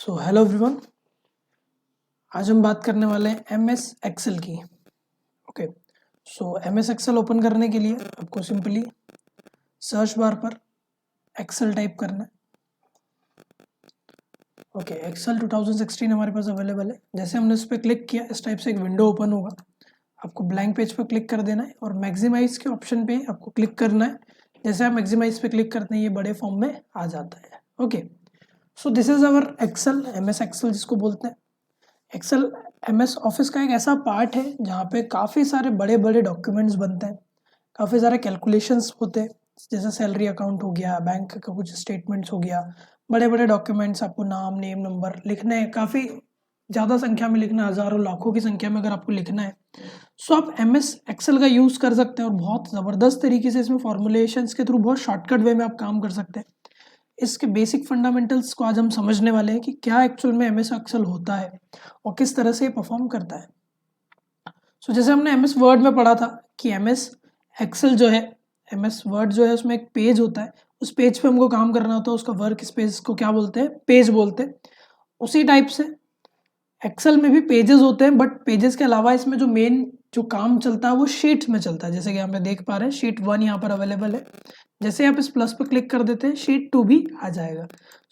Hello everyone, आज हम बात करने वाले हैं एमएस एक्सेल की। ओके, एमएस एक्सेल ओपन करने के लिए आपको सिंपली सर्च बार पर एक्सेल टाइप करना है। ओके, एक्सेल 2016 हमारे पास अवेलेबल है। जैसे हमने उस पर क्लिक किया, इस टाइप से एक विंडो ओपन होगा। आपको ब्लैंक पेज पर क्लिक कर देना है और मैक्सिमाइज के ऑप्शन पे आपको क्लिक करना है। जैसे आप मैक्सिमाइज पे क्लिक करते हैं, ये बड़े फॉर्म में आ जाता है। Okay, so this is our Excel, MS Excel जिसको बोलते हैं। एक्सेल एमएस ऑफिस का एक ऐसा पार्ट है जहाँ पे काफ़ी सारे बड़े बड़े डॉक्यूमेंट्स बनते हैं, काफ़ी सारे कैलकुलेशंस होते हैं। जैसे सैलरी अकाउंट हो गया, बैंक का कुछ स्टेटमेंट्स हो गया, बड़े बड़े डॉक्यूमेंट्स, आपको नाम, नेम, नंबर लिखने हैं, काफ़ी ज़्यादा संख्या में लिखना है, हज़ारों लाखों की संख्या में अगर आपको लिखना है, सो आप एमएस एक्सेल का यूज़ कर सकते हैं और बहुत ज़बरदस्त तरीके से इसमें फॉर्मुलेशंस के थ्रू बहुत शॉर्टकट वे में आप काम कर सकते हैं। इसके बेसिक फंडामेंटल्स को आज हम समझने वाले हैं कि क्या एक्चुअल में एमएस एक्सेल होता है और किस तरह से ये परफॉर्म करता है। जैसे हमने एमएस वर्ड में पढ़ा था कि एमएस एक्सेल जो है, एमएस वर्ड जो है उसमें एक पेज होता है, उस पेज पे हमको काम करना होता है, उसका वर्क स्पेस को क्या बोलते हैं, पेज बोलते हैं। उसी टाइप से एक्सेल में भी पेजेस होते हैं, बट पेजेस के अलावा इसमें जो मेन जो काम चलता है वो शीट्स में चलता है। जैसे कि यहाँ पे देख पा रहे हैं, शीट 1 यहाँ पर अवेलेबल है। जैसे आप इस प्लस पर क्लिक कर देते हैं, शीट 2 भी आ जाएगा।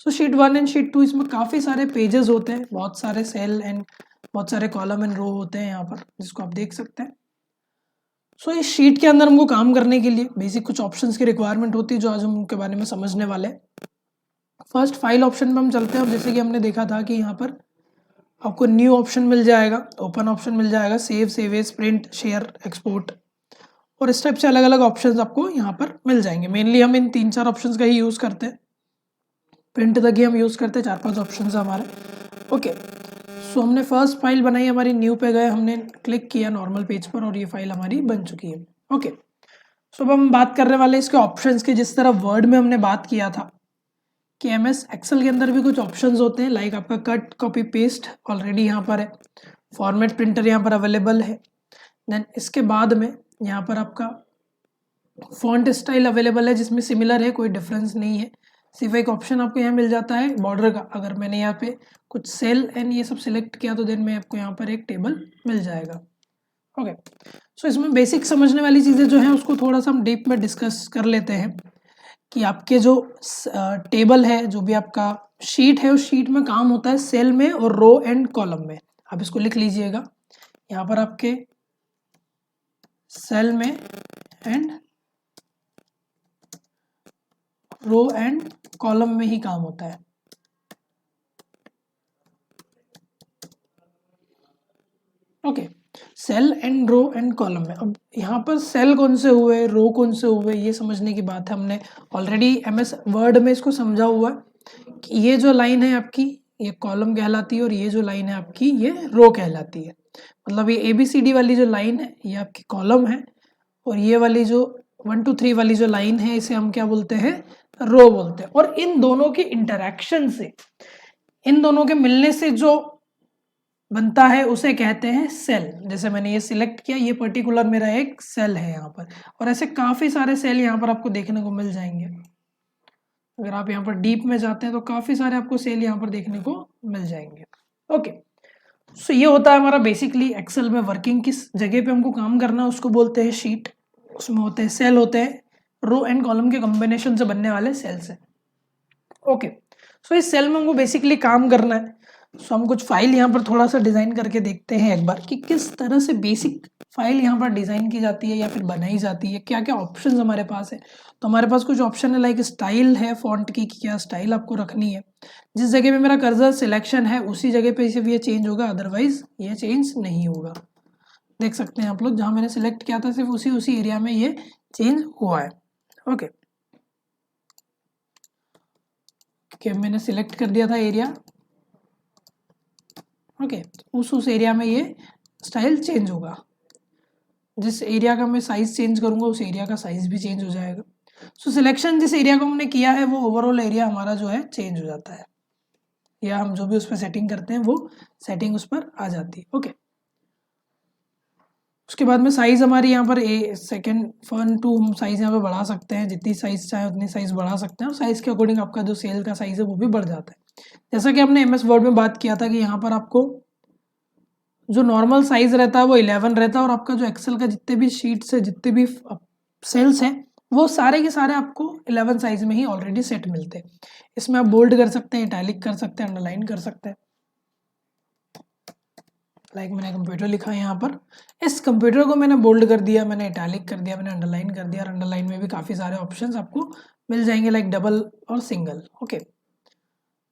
शीट 1 एंड शीट 2, इसमें काफ़ी सारे पेजेस होते हैं, बहुत सारे सेल एंड बहुत सारे कॉलम एंड रो होते हैं यहाँ पर, जिसको आप देख सकते हैं। इस शीट के अंदर हमको काम करने के लिए बेसिक कुछ ऑप्शंस की रिक्वायरमेंट होती है, जो आज हम उनके बारे में समझने वाले हैं। फर्स्ट फाइल ऑप्शन पर हम चलते हैं और जैसे कि हमने देखा था कि यहाँ पर आपको न्यू ऑप्शन मिल जाएगा, ओपन ऑप्शन मिल जाएगा, save as, print, share, export, और इस टाइप से अलग अलग ऑप्शंस आपको यहाँ पर मिल जाएंगे। मेनली हम इन 3-4 ऑप्शंस का ही यूज़ करते हैं, प्रिंट तक ही हम यूज़ करते हैं, 4-5 ऑप्शन हमारे। ओके, हमने फर्स्ट फाइल बनाई, हमारी न्यू पे गए, हमने क्लिक किया नॉर्मल पेज पर और ये फाइल हमारी बन चुकी है। ओके, अब हम बात करने वाले इसके ऑप्शंस के। जिस तरह वर्ड में हमने बात किया था कि एमएस एक्सेल के अंदर भी कुछ ऑप्शंस होते हैं, लाइक आपका कट, कॉपी, पेस्ट ऑलरेडी यहाँ पर है, फॉर्मेट प्रिंटर यहाँ पर अवेलेबल है। देन इसके बाद में यहाँ पर आपका फॉन्ट स्टाइल अवेलेबल है, जिसमें सिमिलर है, कोई डिफरेंस नहीं है। सिर्फ एक ऑप्शन आपको यहाँ मिल जाता है बॉर्डर का। अगर मैंने यहाँ पे कुछ सेल एंड ये सब सिलेक्ट किया तो देन में आपको यहाँ पर एक टेबल मिल जाएगा। ओके, इसमें बेसिक समझने वाली चीज़ें जो हैं उसको थोड़ा सा हम डीप में डिस्कस कर लेते हैं कि आपके जो टेबल है, जो भी आपका शीट है, उस शीट में काम होता है सेल में और रो एंड कॉलम में। आप इसको लिख लीजिएगा, यहाँ पर आपके सेल में एंड रो एंड कॉलम में ही काम होता है। Okay, cell and row and column में। अब यहाँ पर सेल कौन से हुए, रो कौन से हुए, ये समझने की बात है। हमने ऑलरेडी एमएस वर्ड में इसको समझा हुआ है कि ये जो लाइन है आपकी, ये कॉलम कहलाती है और ये जो लाइन है आपकी, ये रो कहलाती है। मतलब ये ABCD वाली जो लाइन है ये आपकी कॉलम है और ये वाली जो 1 2 3 वाली जो लाइन है, इसे हम क्या बोलते हैं, रो बोलते हैं। और इन दोनों के इंटरैक्शन से, इन दोनों के मिलने से जो बनता है उसे कहते हैं सेल। जैसे मैंने ये सिलेक्ट किया, ये पर्टिकुलर मेरा एक सेल है यहाँ पर, और ऐसे काफ़ी सारे सेल यहाँ पर आपको देखने को मिल जाएंगे। अगर आप यहाँ पर डीप में जाते हैं तो काफ़ी सारे आपको सेल यहाँ पर देखने को मिल जाएंगे। ओके, ये होता है हमारा बेसिकली एक्सेल में वर्किंग। किस जगह पे हमको काम करना है उसको बोलते हैं शीट। उसमें होते हैं सेल, होते हैं रो एंड कॉलम के कॉम्बिनेशन से बनने वाले सेल्स हैं। ओके, इस सेल में हमको बेसिकली काम करना है। हम कुछ फाइल यहाँ पर थोड़ा सा डिज़ाइन करके देखते हैं एक बार कि किस तरह से बेसिक फाइल यहाँ पर डिज़ाइन की जाती है या फिर बनाई जाती है, क्या क्या ऑप्शंस हमारे पास है। तो हमारे पास कुछ ऑप्शन है, लाइक स्टाइल है फॉन्ट की, क्या स्टाइल आपको रखनी है। जिस जगह पे मेरा कर्सर सिलेक्शन है उसी जगह पे सिर्फ ये चेंज होगा, अदरवाइज ये चेंज नहीं होगा। देख सकते हैं आप लोग, जहाँ मैंने सिलेक्ट किया था सिर्फ उसी एरिया में ये चेंज हुआ है। ओके, मैंने सिलेक्ट कर दिया था एरिया। ओके, उस एरिया में ये स्टाइल चेंज होगा। जिस एरिया का मैं साइज चेंज करूंगा उस एरिया का साइज भी चेंज हो जाएगा। सिलेक्शन जिस एरिया को हमने किया है वो ओवरऑल एरिया हमारा जो है चेंज हो जाता है, या हम जो भी उस पर सेटिंग करते हैं वो सेटिंग उस पर आ जाती है। ओके, उसके बाद में साइज हमारी यहाँ पर सेकेंड 1 2 हम साइज यहाँ पे बढ़ा सकते हैं, जितनी साइज चाहे उतनी साइज बढ़ा सकते हैं, और साइज के अकॉर्डिंग आपका जो सेल का साइज है वो भी बढ़ जाता है। जैसा कि हमने MS वर्ड में बात किया था कि यहाँ पर आपको जो नॉर्मल साइज रहता है वो 11 रहता है और आपका जो एक्सेल का जितने भी शीट्स है, जितने भी सेल्स हैं, वो सारे के सारे आपको 11 साइज में ही ऑलरेडी सेट मिलते हैं। इसमें आप बोल्ड कर सकते हैं, इटैलिक कर सकते हैं, अंडरलाइन कर सकते हैं। लाइक मैंने कंप्यूटर लिखा है यहाँ पर, इस कंप्यूटर को मैंने बोल्ड कर दिया, मैंने इटैलिक कर दिया, मैंने अंडरलाइन कर दिया। और अंडरलाइन में भी काफ़ी सारे ऑप्शंस आपको मिल जाएंगे, लाइक डबल और सिंगल। ओके,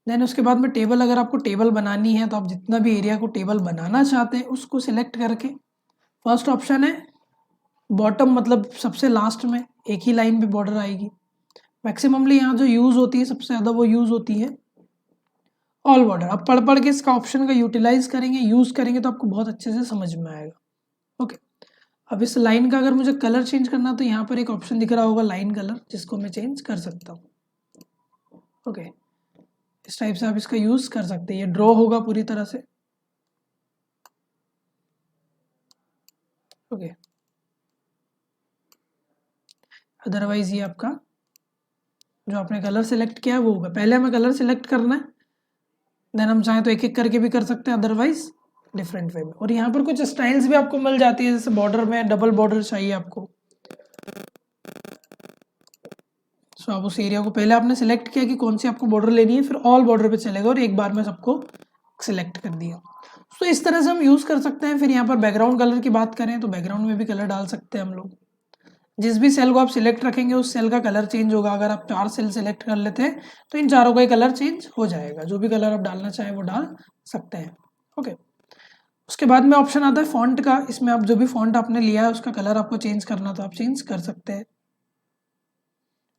देन उसके बाद में टेबल, अगर आपको टेबल बनानी है तो आप जितना भी एरिया को टेबल बनाना चाहते हैं उसको सिलेक्ट करके, फर्स्ट ऑप्शन है बॉटम, मतलब सबसे लास्ट में एक ही लाइन पे बॉर्डर आएगी। मैक्सिममली यहाँ जो यूज़ होती है सबसे ज़्यादा वो यूज़ होती है ऑल बॉर्डर। अब पढ़ पढ़ के इसका ऑप्शन का यूटिलाइज करेंगे, यूज़ करेंगे तो आपको बहुत अच्छे से समझ में आएगा। ओके, अब इस लाइन का अगर मुझे कलर चेंज करना तो यहाँ पर एक ऑप्शन दिख रहा होगा लाइन कलर, जिसको मैं चेंज कर सकता हूँ। ओके, इस टाइप से आप इसका यूज़ कर सकते हैं। ये ड्रॉ होगा पूरी तरह से। ओके, अदरवाइज ये आपका जो आपने कलर सेलेक्ट किया है वो होगा। पहले हमें कलर सेलेक्ट करना है, देन हम चाहें तो एक एक करके भी कर सकते हैं, अदरवाइज डिफरेंट वे में। और यहाँ पर कुछ स्टाइल्स भी आपको मिल जाती है, जैसे बॉर्डर में डबल बॉर्डर चाहिए आपको, सो आप उस एरिया को पहले आपने सेलेक्ट किया कि कौन सी आपको बॉर्डर लेनी है, फिर ऑल बॉर्डर पे चलेगा और एक बार में सबको सिलेक्ट कर दिया। तो इस तरह से हम यूज़ कर सकते हैं। फिर यहाँ पर बैकग्राउंड कलर की बात करें तो बैकग्राउंड में भी कलर डाल सकते हैं हम लोग। जिस भी सेल को आप सिलेक्ट रखेंगे उस सेल का कलर चेंज होगा। अगर आप 4 सेल सिलेक्ट कर लेते हैं तो इन चारों का ही कलर चेंज हो जाएगा। जो भी कलर आप डालना चाहें वो डाल सकते हैं। ओके, उसके बाद में ऑप्शन आता है फॉन्ट का। इसमें आप जो भी फॉन्ट आपने लिया है उसका कलर आपको चेंज करना तो आप चेंज कर सकते हैं,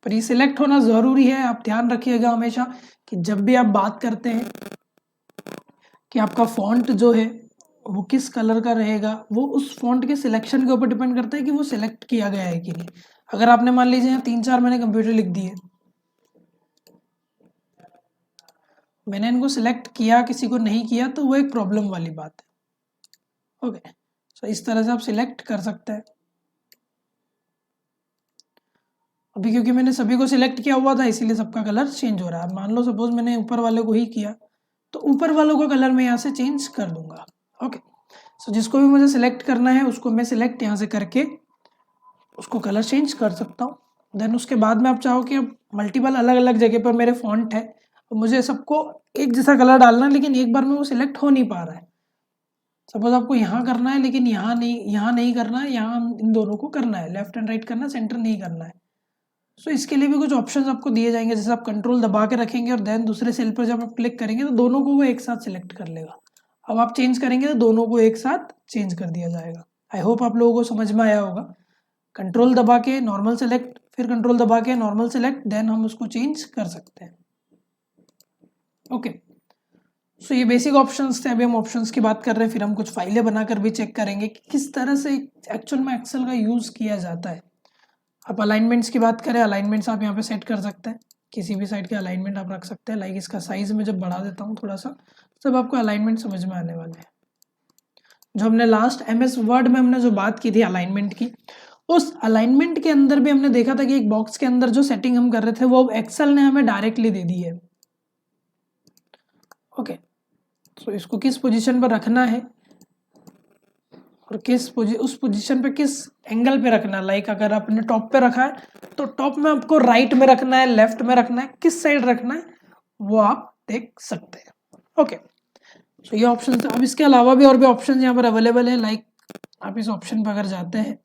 पर ये सिलेक्ट होना ज़रूरी है। आप ध्यान रखिएगा हमेशा कि जब भी आप बात करते हैं कि आपका फॉन्ट जो है वो किस कलर का रहेगा, वो उस फॉन्ट के सिलेक्शन के ऊपर डिपेंड करता है कि वो सिलेक्ट किया गया है कि नहीं। अगर आपने मान लीजिए यहाँ 3-4 मैंने कंप्यूटर लिख दिए, मैंने इनको सिलेक्ट किया, किसी को नहीं किया, तो वो एक प्रॉब्लम वाली बात है। ओके, सो इस तरह से आप सिलेक्ट कर सकते हैं। अभी क्योंकि मैंने सभी को सिलेक्ट किया हुआ था इसीलिए सबका कलर चेंज हो रहा है। मान लो सपोज मैंने ऊपर वाले को ही किया तो ऊपर वालों का कलर मैं यहाँ से चेंज कर दूंगा। ओके, सो जिसको भी मुझे सिलेक्ट करना है उसको मैं सिलेक्ट यहाँ से करके उसको कलर चेंज कर सकता हूँ। देन उसके बाद में आप चाहो कि अब मल्टीपल अलग अलग जगह पर मेरे फॉन्ट है और मुझे सबको एक जैसा कलर डालना है, लेकिन एक बार में वो सिलेक्ट हो नहीं पा रहा है। सपोज आपको यहाँ करना है लेकिन यहाँ नहीं करना है, यहाँ इन दोनों को करना है, लेफ्ट एंड राइट करना है, सेंटर नहीं करना है। सो इसके लिए भी कुछ ऑप्शंस आपको दिए जाएंगे। जैसे आप कंट्रोल दबा के रखेंगे और देन दूसरे सेल पर जब आप क्लिक करेंगे तो दोनों को वो एक साथ सिलेक्ट कर लेगा। अब आप चेंज करेंगे तो दोनों को एक साथ चेंज कर दिया जाएगा। आई होप आप लोगों को समझ में आया होगा। कंट्रोल दबा के नॉर्मल सेलेक्ट, फिर कंट्रोल दबा के नॉर्मल सेलेक्ट, देन हम उसको चेंज कर सकते हैं। ओके, सो ये बेसिक ऑप्शंस थे। अभी हम ऑप्शंस की बात कर रहे हैं, फिर हम कुछ फाइलें बनाकर भी चेक करेंगे कि किस तरह से एक्चुअल में एक्सेल का यूज़ किया जाता है। आप अलाइनमेंट्स की बात करें, अलाइनमेंट्स आप यहाँ पे सेट कर सकते हैं, किसी भी साइड के अलाइनमेंट आप रख सकते हैं। लाइक इसका साइज में जब बढ़ा देता हूँ थोड़ा सा, तब आपको अलाइनमेंट समझ में आने वाले हैं। जो हमने लास्ट MS वर्ड में हमने जो बात की थी अलाइनमेंट की, उस अलाइनमेंट के अंदर भी हमने देखा था कि एक बॉक्स के अंदर जो सेटिंग हम कर रहे थे वो एक्सेल ने हमें डायरेक्टली दे दी है। ओके, तो इसको किस पोजीशन पर रखना है और उस पोजीशन पे किस एंगल पे रखना है। लाइक अगर आपने टॉप पे रखा है तो टॉप में आपको राइट में रखना है, लेफ्ट में रखना है, किस साइड रखना है वो आप देख सकते हैं। ओके, तो ये ऑप्शन। अब इसके अलावा भी और भी ऑप्शन यहाँ पर अवेलेबल है। लाइक आप इस ऑप्शन पर अगर जाते हैं,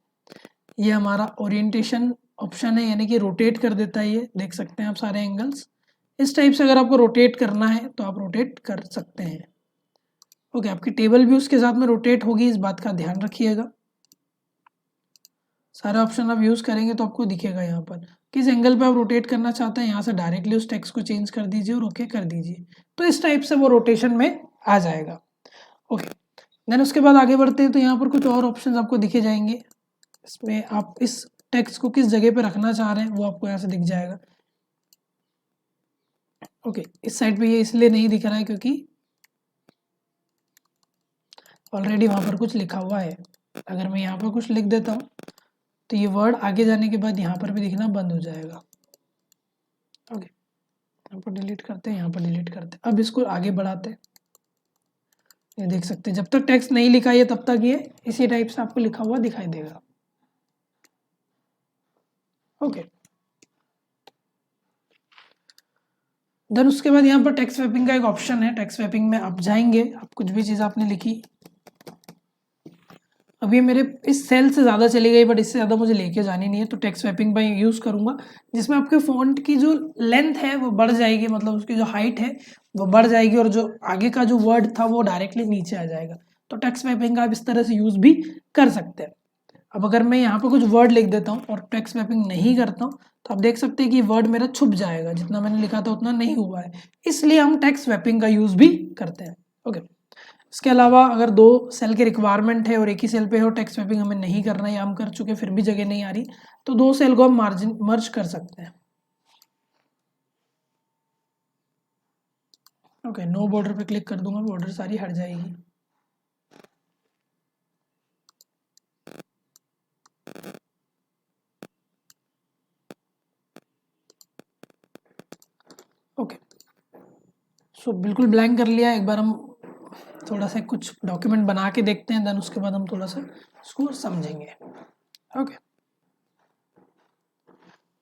ये हमारा ओरिएंटेशन ऑप्शन है, यानी कि रोटेट कर देता है। ये देख सकते हैं आप सारे एंगल्स। इस टाइप से अगर आपको रोटेट करना है तो आप रोटेट कर सकते हैं। ओके, आपकी टेबल भी उसके साथ में रोटेट होगी, इस बात का ध्यान रखिएगा। सारे ऑप्शन आप यूज़ करेंगे तो आपको दिखेगा यहाँ पर किस एंगल पे आप रोटेट करना चाहते हैं। यहाँ से डायरेक्टली उस टेक्स्ट को चेंज कर दीजिए और ओके कर दीजिए, तो इस टाइप से वो रोटेशन में आ जाएगा। ओके, देन उसके बाद आगे बढ़ते हैं तो यहाँ पर कुछ और ऑप्शन आपको दिखे जाएंगे। इसमें आप इस टेक्स्ट को किस जगह पे रखना चाह रहे हैं वो आपको यहाँ से दिख जाएगा। ओके, इस साइड पे ये इसलिए नहीं दिख रहा है क्योंकि ऑलरेडी वहाँ पर कुछ लिखा हुआ है। अगर मैं यहाँ पर कुछ लिख देता हूँ तो ये वर्ड आगे जाने के बाद यहाँ पर भी दिखना बंद हो जाएगा। ओके, यहाँ पर डिलीट करते हैं, यहाँ पर डिलीट करते हैं। अब इसको आगे बढ़ाते हैं। ये देख सकते हैं जब तक टेक्स्ट नहीं लिखा है तब तक ये इसी टाइप से आपको लिखा हुआ दिखाई देगा। ओके, देन उसके बाद यहाँ पर टेक्स्ट स्वैपिंग का एक ऑप्शन है। टेक्स्ट स्वैपिंग में आप जाएंगे, आप कुछ भी चीज़ आपने लिखी, अभी मेरे इस सेल से ज़्यादा चली गई बट इससे ज़्यादा मुझे लेके जानी नहीं है, तो टेक्स्ट स्वैपिंग मैं यूज़ करूँगा जिसमें आपके फ़ॉन्ट की जो लेंथ है वो बढ़ जाएगी, मतलब उसकी जो हाइट है वो बढ़ जाएगी और जो आगे का जो वर्ड था वो डायरेक्टली नीचे आ जाएगा। तो टेक्स्ट स्वैपिंग का आप इस तरह से यूज़ भी कर सकते हैं। अब अगर मैं यहाँ पर कुछ वर्ड लिख देता हूँ और टेक्स्ट स्वैपिंग नहीं करता हूँ तो आप देख सकते हैं कि वर्ड मेरा छुप जाएगा, जितना मैंने लिखा था उतना नहीं हुआ है, इसलिए हम टेक्स्ट स्वैपिंग का यूज़ भी करते हैं। ओके, इसके अलावा अगर दो सेल की रिक्वायरमेंट है और एक ही सेल पे हो, टेक्स्ट स्वैपिंग हमें नहीं करना है या हम कर चुके फिर भी जगह नहीं आ रही, तो दो सेल को हम मर्ज कर सकते हैं। ओके, नो बॉर्डर पे क्लिक कर दूंगा, बॉर्डर सारी हट जाएगी। ओके, सो बिल्कुल ब्लैंक कर लिया। एक बार हम थोड़ा सा कुछ डॉक्यूमेंट बना के देखते हैं, देन उसके बाद हम थोड़ा सा इसको समझेंगे। ओके,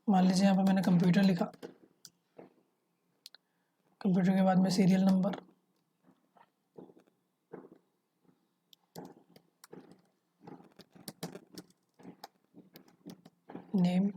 मान लीजिए यहाँ पर मैंने कंप्यूटर लिखा, कंप्यूटर के बाद में सीरियल नंबर, नेम,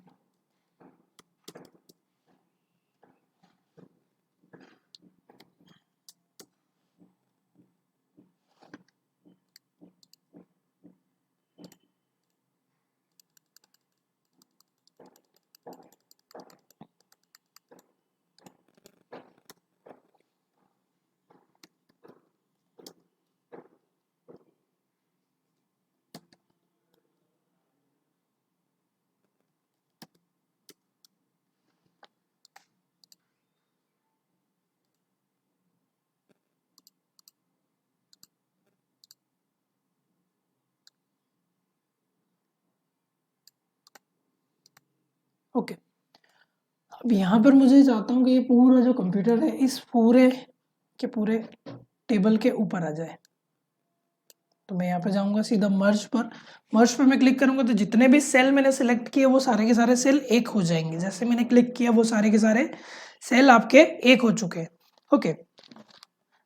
ओके। अब यहाँ पर मुझे चाहता हूँ कि ये पूरा जो कंप्यूटर है इस पूरे के पूरे टेबल के ऊपर आ जाए, तो मैं यहाँ पे जाऊँगा सीधा मर्ज पर मैं क्लिक करूँगा तो जितने भी सेल मैंने सेलेक्ट किए वो सारे के सारे सेल एक हो जाएंगे। जैसे मैंने क्लिक किया वो सारे के सारे सेल आपके एक हो चुके हैं। ओके,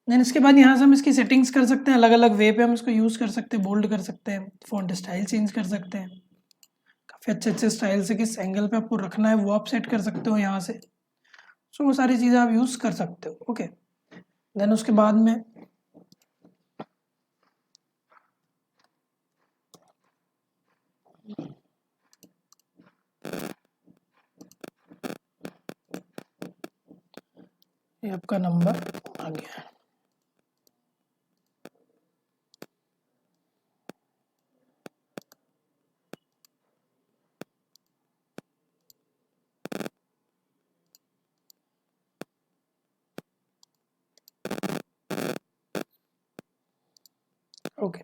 देन इसके बाद यहाँ से हम इसकी सेटिंग्स कर सकते हैं, अलग अलग वे पे हम इसको यूज़ कर सकते हैं, बोल्ड कर सकते हैं, फॉन्ट स्टाइल चेंज कर सकते हैं, काफ़ी अच्छे अच्छे स्टाइल से किस एंगल पे आपको रखना है वो आप सेट कर सकते हो यहाँ से। सो वो सारी चीज़ें आप यूज़ कर सकते हो। ओके, देन उसके बाद में ये आपका नंबर आ गया है। ओके,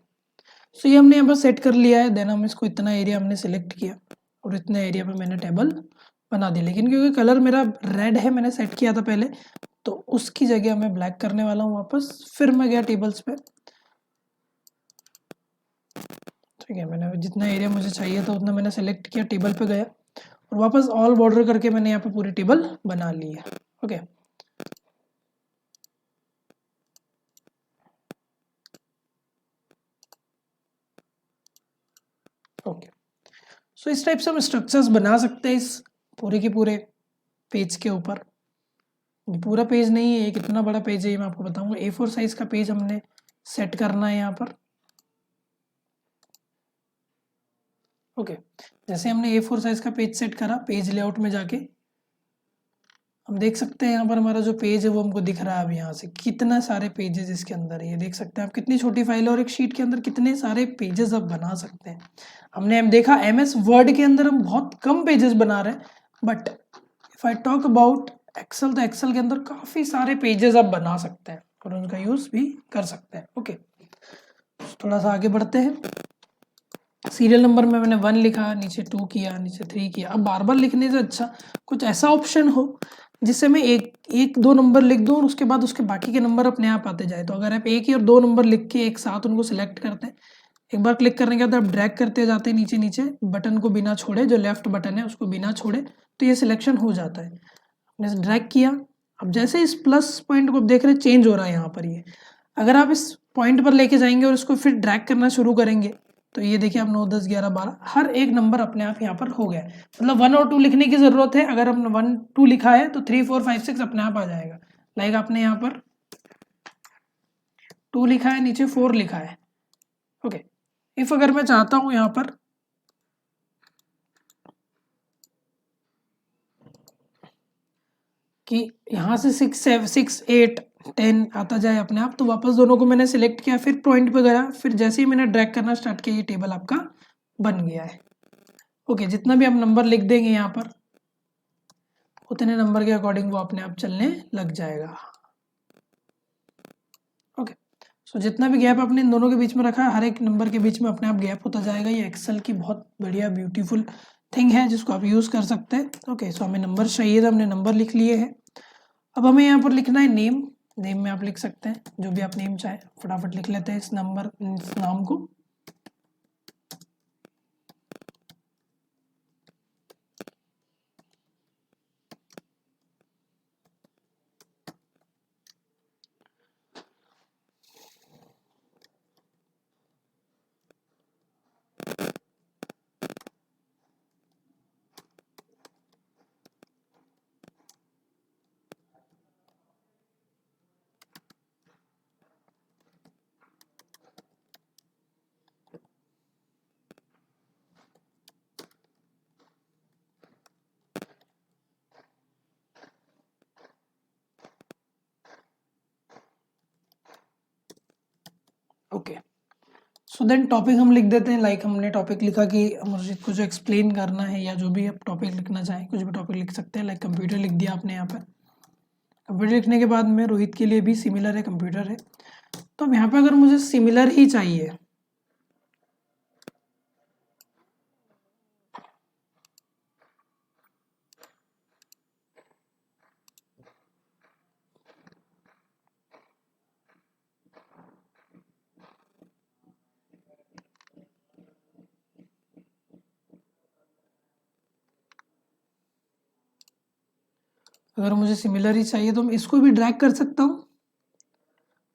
सो ये हमने यहाँ पर सेट कर लिया है। देन हम इसको इतना एरिया हमने सेलेक्ट किया और इतना एरिया पे मैंने टेबल बना दिया, लेकिन क्योंकि कलर मेरा रेड है मैंने सेट किया था पहले, तो उसकी जगह मैं ब्लैक करने वाला हूँ वापस। फिर मैं गया टेबल्स पे, ठीक है, मैंने जितना एरिया मुझे चाहिए था उतना मैंने सेलेक्ट किया, टेबल पे गया और वापस ऑल बॉर्डर करके मैंने यहाँ पे पूरी टेबल बना ली है। ओके, ओके, सो इस टाइप से हम स्ट्रक्चर्स बना सकते हैं इस पूरे के पूरे पेज के ऊपर। पूरा पेज नहीं है, ये कितना बड़ा पेज है ये मैं आपको बताऊंगा। A4 साइज का पेज हमने सेट करना है यहाँ पर। ओके, जैसे हमने A4 साइज का पेज सेट करा, पेज लेआउट में जाके हम देख सकते हैं यहाँ पर हमारा जो पेज है वो हमको दिख रहा है। अब यहाँ से कितना सारे पेजेस इसके अंदर है, ये देख सकते हैं आप, कितनी छोटी फाइल है और एक शीट के अंदर कितने सारे पेजेस आप बना सकते हैं। हमने देखा MS वर्ड के अंदर हम बहुत कम पेजेस बना रहे हैं, but if I talk about Excel, तो एक्सेल के अंदर काफ़ी सारे पेजेस आप बना सकते हैं और उनका यूज़ भी कर सकते हैं। ओके, थोड़ा सा आगे बढ़ते हैं। सीरियल नंबर में मैंने 1 लिखा, नीचे 2 किया, नीचे 3 किया। अब बार बार लिखने से अच्छा कुछ ऐसा ऑप्शन हो जिससे मैं एक एक दो नंबर लिख दूँ और उसके बाद उसके बाकी के नंबर अपने आप आते जाए। तो अगर आप एक ही और दो नंबर लिख के एक साथ उनको सिलेक्ट करते हैं, एक बार क्लिक करने के बाद आप ड्रैग करते जाते हैं नीचे नीचे बटन को बिना छोड़े, जो लेफ्ट बटन है उसको बिना छोड़े, तो ये सिलेक्शन हो जाता है। आपने ड्रैग किया, अब जैसे इस प्लस पॉइंट को देख रहे हैं चेंज हो रहा है यहाँ पर ये। अगर आप इस पॉइंट पर लेके जाएंगे और इसको फिर ड्रैग करना शुरू करेंगे तो ये देखिए आप 9 10 11 12 हर एक नंबर अपने आप यहाँ पर हो गया है। मतलब 1 और 2 लिखने की ज़रूरत है, अगर हमने 1 2 लिखा है तो 3 4 5 6 अपने आप आ जाएगा। लाइक आपने यहाँ पर 2 लिखा है, नीचे 4 लिखा है। ओके, इफ अगर मैं चाहता हूँ यहाँ पर कि यहाँ से 6 6 8 10 आता जाए अपने आप, तो वापस दोनों को मैंने सिलेक्ट किया, फिर पॉइंट पे गया, फिर जैसे ही मैंने ड्रैग करना स्टार्ट किया ये टेबल आपका बन गया है। ओके, जितना भी आप नंबर लिख देंगे यहाँ पर उतने नंबर के अकॉर्डिंग वो अपने आप चलने लग जाएगा। ओके, सो जितना भी गैप आपने इन दोनों के बीच में रखा है हर एक नंबर के बीच में अपने आप गैप होता जाएगा। ये एक्सेल की बहुत बढ़िया ब्यूटीफुल थिंग है जिसको आप यूज़ कर सकते हैं। ओके, सो हमें नंबर चाहिए था, हमने नंबर लिख लिए हैं। अब हमें यहाँ पर लिखना है नेम। नेम में आप लिख सकते हैं जो भी आप नेम चाहें, फटाफट लिख लेते हैं इस नाम को। ओके, सो देन टॉपिक हम लिख देते हैं। लाइक हमने टॉपिक लिखा कि मुझे कुछ एक्सप्लेन करना है या जो भी आप टॉपिक लिखना चाहें कुछ भी टॉपिक लिख सकते हैं। लाइक कंप्यूटर लिख दिया आपने यहाँ पर। कंप्यूटर लिखने के बाद में रोहित के लिए भी सिमिलर है, कंप्यूटर है। तो अब यहाँ पे अगर मुझे सिमिलर ही चाहिए, अगर मुझे सिमिलर ही चाहिए तो मैं इसको भी ड्रैग कर सकता हूँ।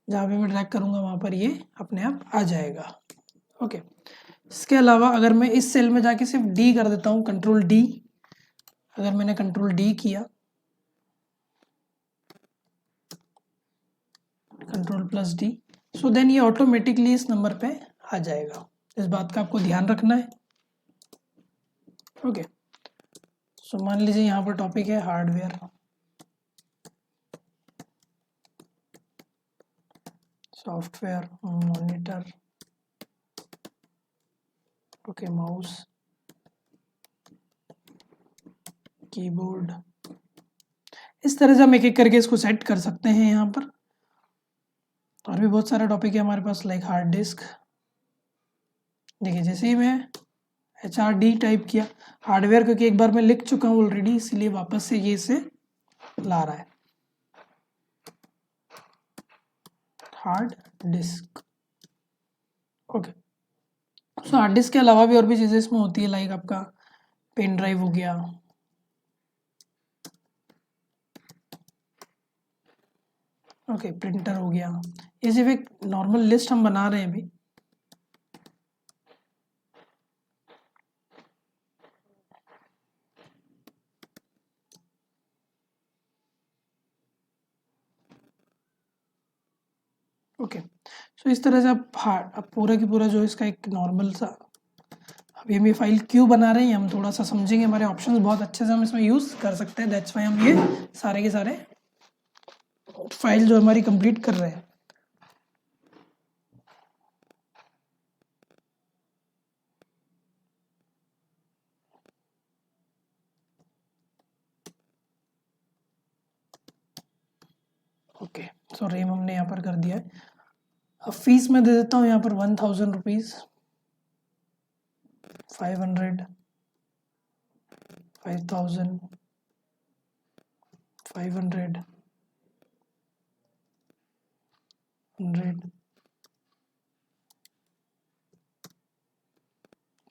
जहाँ पे मैं ड्रैग करूँगा वहाँ पर ये अपने आप आ जाएगा। ओके, इसके अलावा अगर मैं इस सेल में जाके सिर्फ डी कर देता हूँ, कंट्रोल डी, अगर मैंने कंट्रोल डी किया, control plus D, so then ये ऑटोमेटिकली इस नंबर पे आ जाएगा। इस बात का आपको ध्यान रखना है। ओके, सो मान लीजिए यहाँ पर टॉपिक है hardware, software, monitor, okay, mouse, keyboard. इस तरह से हम एक एक करके इसको सेट कर सकते हैं यहाँ पर। और भी बहुत सारे टॉपिक है हमारे पास, लाइक हार्ड डिस्क। देखिए जैसे ही मैं HRD टाइप किया, हार्डवेयर क्योंकि एक बार मैं लिख चुका हूँ ऑलरेडी इसलिए वापस से ये इसे ला रहा है, hard disk. Okay, so hard disk के अलावा भी और भी चीज़ें इसमें होती है, लाइक आपका पेन ड्राइव हो गया, ओके, प्रिंटर हो गया। ये सिर्फ एक नॉर्मल लिस्ट हम बना रहे हैं अभी। ओके, सो इस तरह से आप पूरा की पूरा जो इसका एक नॉर्मल सा, अभी हम ये फाइल क्यों बना रहे हैं हम थोड़ा सा समझेंगे। हमारे ऑप्शंस बहुत अच्छे से हम इसमें यूज़ कर सकते हैं, दैट्स वाई हम ये सारे के सारे फाइल जो हमारी कंप्लीट कर रहे हैं। ओके, सो रेम हमने यहाँ पर कर दिया है। अब फीस मैं दे देता हूँ यहाँ पर 1000 रुपीज़, 500, 5000, 500, 100।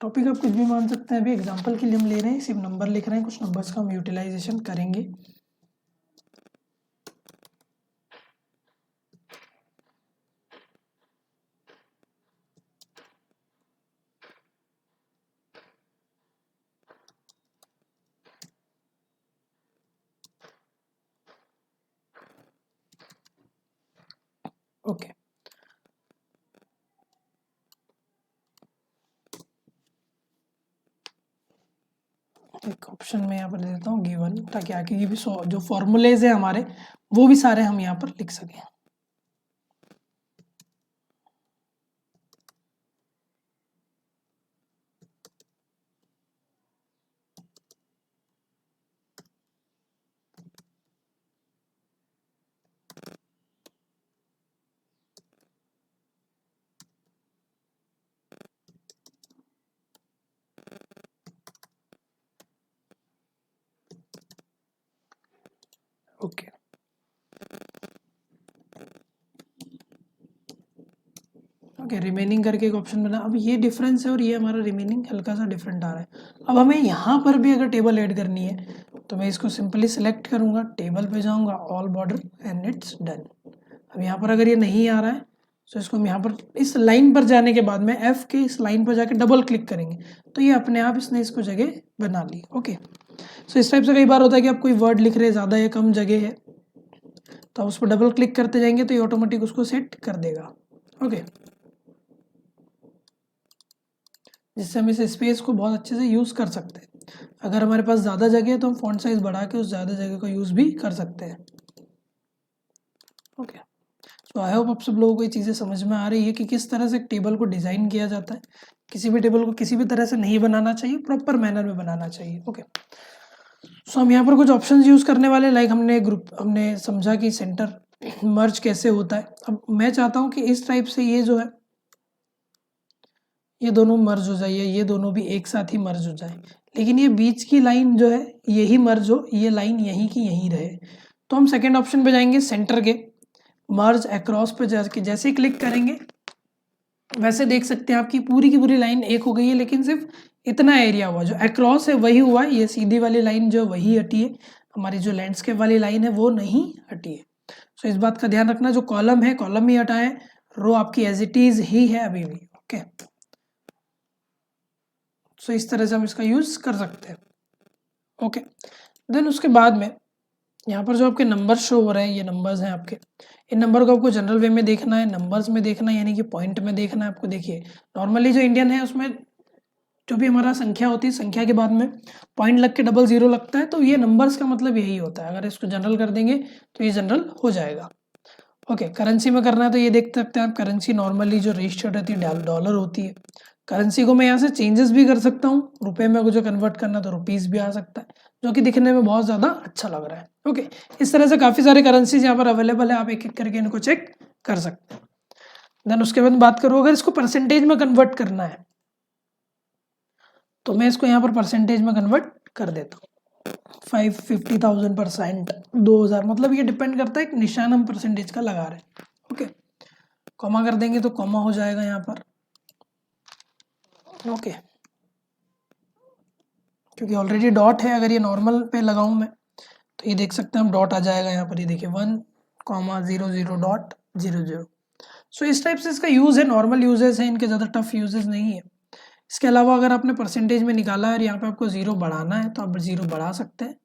टॉपिक आप कुछ भी मान सकते हैं, अभी एग्जांपल के लिए हम ले रहे हैं, सिर्फ नंबर लिख रहे हैं, कुछ नंबर्स का हम यूटिलाइजेशन करेंगे। ओके, एक ऑप्शन में यहाँ पर दे देता हूँ गिवन, ताकि आगे की भी जो फॉर्मूलेज है हमारे वो भी सारे हम यहाँ पर लिख सकें। ओके, ओके, रिमेनिंग करके एक ऑप्शन बना। अब ये डिफरेंस है और ये हमारा रिमेनिंग हल्का सा डिफरेंट आ रहा है। अब हमें यहाँ पर भी अगर टेबल ऐड करनी है तो मैं इसको सिंपली सिलेक्ट करूँगा, टेबल पे जाऊँगा, all border and it's done. अब यहाँ पर अगर ये नहीं आ रहा है तो इसको हम यहाँ पर इस लाइन पर जाने के बाद में F के इस लाइन पर जाके डबल क्लिक करेंगे तो ये अपने आप इसने इसको जगह बना ली। ओके, सो इस टाइप से कई बार होता है कि आप कोई वर्ड लिख रहे हैं, ज़्यादा या कम जगह है, तो आप उस पर डबल क्लिक करते जाएंगे तो ये ऑटोमेटिक उसको सेट कर देगा। ओके, जिससे हम इस स्पेस को बहुत अच्छे से यूज़ कर सकते हैं। अगर हमारे पास ज़्यादा जगह है तो हम फॉन्ट साइज बढ़ा के उस ज़्यादा जगह को यूज़ भी कर सकते हैं। ओके, तो आई होप आप सब लोगों को ये चीज़ें समझ में आ रही है कि किस तरह से एक टेबल को डिज़ाइन किया जाता है। किसी भी टेबल को किसी भी तरह से नहीं बनाना चाहिए, प्रॉपर मैनर में बनाना चाहिए। ओके, सो हम यहाँ पर कुछ ऑप्शंस यूज़ करने वाले, लाइक हमने समझा कि सेंटर मर्ज कैसे होता है। अब मैं चाहता हूँ कि इस टाइप से ये जो है ये दोनों मर्ज हो जाए, ये दोनों भी एक साथ ही मर्ज हो जाए, लेकिन ये बीच की लाइन जो है यही मर्ज हो, ये लाइन यहीं की यहीं रहे। तो हम सेकेंड ऑप्शन पे जाएंगे, सेंटर के मर्ज अक्रॉस पे जाके जैसे ही क्लिक करेंगे वैसे देख सकते हैं आपकी पूरी की पूरी लाइन एक हो गई है, लेकिन सिर्फ इतना एरिया हुआ, जो अक्रॉस है वही हुआ, ये सीधी वाली लाइन जो वही हटी है, हमारी जो लैंडस्केप वाली लाइन है वो नहीं हटी है। सो इस बात का ध्यान रखना, जो कॉलम है कॉलम ही हटा है, रो आपकी एज इट इज ही है अभी भी। ओके, सो इस तरह से हम इसका यूज कर सकते हैं। ओके, देन उसके बाद में यहाँ पर जो आपके नंबर शो हो रहे हैं, ये नंबर्स हैं आपके, इन नंबर को आपको जनरल वे में देखना है, नंबर्स में देखना है, यानी कि पॉइंट में देखना है आपको। देखिए नॉर्मली जो इंडियन है उसमें जो भी हमारा संख्या होती है, संख्या के बाद में पॉइंट लग के डबल जीरो लगता है, तो ये नंबर्स का मतलब यही होता है। अगर इसको जनरल कर देंगे तो ये जनरल हो जाएगा। ओके, करेंसी में करना है तो ये देख सकते हैं आप, करेंसी नॉर्मली जो रजिस्टर्ड रहती है डॉलर होती है। करेंसी को मैं यहाँ से चेंजेस भी कर सकता हूँ, रुपए में जो कन्वर्ट करना तो रुपीज़ भी आ सकता है, जो कि दिखने में बहुत ज़्यादा अच्छा लग रहा है। ओके, इस तरह से काफ़ी सारे करेंसीज यहाँ पर अवेलेबल है, आप एक एक करके इनको चेक कर सकते हैं। देन उसके बाद बात करूँ, अगर इसको परसेंटेज में कन्वर्ट करना है तो मैं इसको यहाँ पर परसेंटेज में कन्वर्ट कर देता हूँ, 50,000%, 2000, मतलब ये डिपेंड करता है, एक निशान हम परसेंटेज का लगा रहे हैं। ओके, कॉमा कर देंगे तो कॉमा हो जाएगा यहाँ पर। ओके, क्योंकि ऑलरेडी डॉट है, अगर ये नॉर्मल पे लगाऊं मैं तो ये देख सकते हैं हम डॉट आ जाएगा यहाँ पर, ये देखिए 1,00.00। सो इस टाइप से इसका यूज़ है, नॉर्मल यूजेस है इनके, ज़्यादा टफ यूजेस नहीं है। इसके अलावा अगर आपने परसेंटेज में निकाला है और यहाँ पे आपको ज़ीरो बढ़ाना है तो आप ज़ीरो बढ़ा सकते हैं,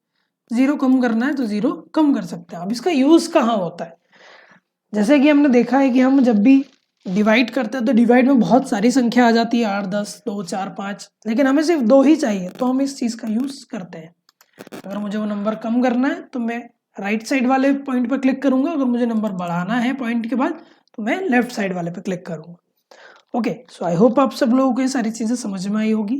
ज़ीरो कम करना है तो ज़ीरो कम कर सकते हैं। अब इसका यूज़ कहाँ होता है, जैसे कि हमने देखा है कि हम जब भी डिवाइड करते हैं तो डिवाइड में बहुत सारी संख्या आ जाती है, 8, 10, 2, 4, 5, लेकिन हमें सिर्फ 2 ही चाहिए, तो हम इस चीज़ का यूज़ करते हैं। अगर मुझे वो नंबर कम करना है तो मैं राइट साइड वाले पॉइंट पर क्लिक करूंगा, अगर मुझे नंबर बढ़ाना है पॉइंट के बाद तो मैं लेफ्ट साइड वाले पे क्लिक करूंगा। ओके, सो आई होप आप सब लोगों को ये सारी चीज़ें समझ में आई होगी।